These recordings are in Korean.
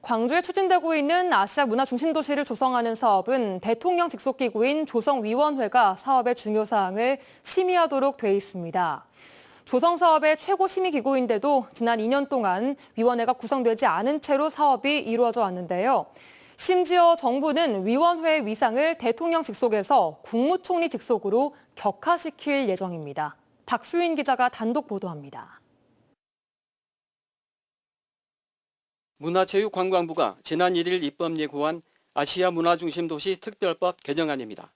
광주에 추진되고 있는 아시아 문화 중심 도시를 조성하는 사업은 대통령 직속 기구인 조성위원회가 사업의 중요 사항을 심의하도록 돼 있습니다. 조성 사업의 최고 심의 기구인데도 지난 2년 동안 위원회가 구성되지 않은 채로 사업이 이루어져 왔는데요. 심지어 정부는 위원회의 위상을 대통령 직속에서 국무총리 직속으로 격하시킬 예정입니다. 박수인 기자가 단독 보도합니다. 문화체육관광부가 지난 1일 입법 예고한 아시아 문화중심도시 특별법 개정안입니다.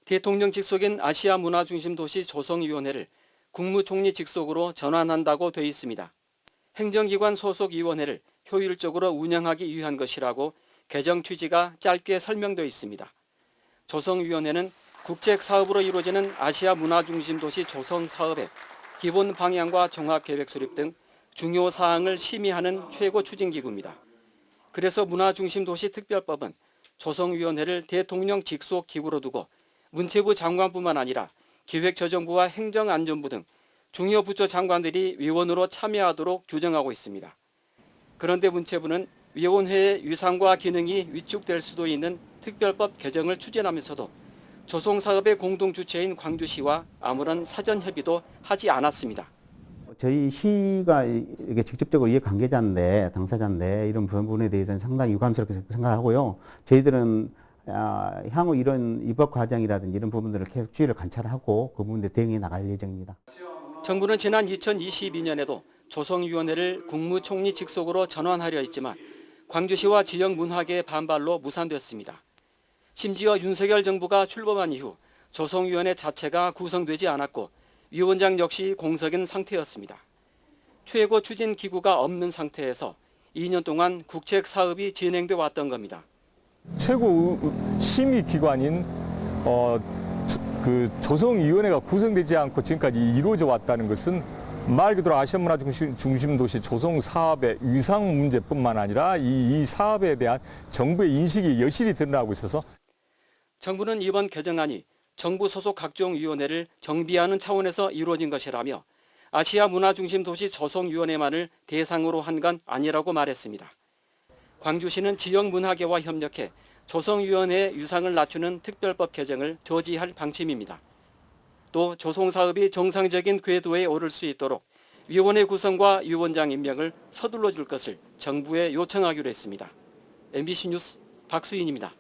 대통령 직속인 아시아 문화중심도시 조성위원회를 국무총리 직속으로 전환한다고 돼 있습니다. 행정기관 소속 위원회를 효율적으로 운영하기 위한 것이라고 개정 취지가 짧게 설명되어 있습니다. 조성위원회는 국책 사업으로 이루어지는 아시아 문화중심도시 조성 사업의 기본 방향과 종합계획 수립 등 중요 사항을 심의하는 최고 추진기구입니다. 그래서 문화중심도시 특별법은 조성위원회를 대통령 직속 기구로 두고 문체부 장관뿐만 아니라 기획재정부와 행정안전부 등 중요 부처 장관들이 위원으로 참여하도록 규정하고 있습니다. 그런데 문체부는 위원회의 위상과 기능이 위축될 수도 있는 특별법 개정을 추진하면서도 조성사업의 공동주체인 광주시와 아무런 사전 협의도 하지 않았습니다. 저희 시가 이게 직접적으로 이해관계자인데, 당사자인데 이런 부분에 대해서는 상당히 유감스럽게 생각하고요. 저희들은 향후 이런 입법 과정이라든지 이런 부분들을 계속 주의를 관찰하고 그 부분에 대응해 나갈 예정입니다. 정부는 지난 2022년에도 조성위원회를 국무총리 직속으로 전환하려 했지만 광주시와 지역 문화계의 반발로 무산됐습니다. 심지어 윤석열 정부가 출범한 이후 조성위원회 자체가 구성되지 않았고 위원장 역시 공석인 상태였습니다. 최고 추진 기구가 없는 상태에서 2년 동안 국책 사업이 진행돼 왔던 겁니다. 최고 심의 기관인 조성위원회가 구성되지 않고 지금까지 이루어져 왔다는 것은 말 그대로 아시아 문화 중심 도시 조성 사업의 위상 문제뿐만 아니라 이 사업에 대한 정부의 인식이 여실히 드러나고 있어서 정부는 이번 개정안이 정부 소속 각종 위원회를 정비하는 차원에서 이루어진 것이라며 아시아 문화중심 도시 조성위원회만을 대상으로 한 건 아니라고 말했습니다. 광주시는 지역 문화계와 협력해 조성위원회의 위상을 낮추는 특별법 개정을 저지할 방침입니다. 또 조성사업이 정상적인 궤도에 오를 수 있도록 위원회 구성과 위원장 임명을 서둘러 줄 것을 정부에 요청하기로 했습니다. MBC 뉴스 박수인입니다.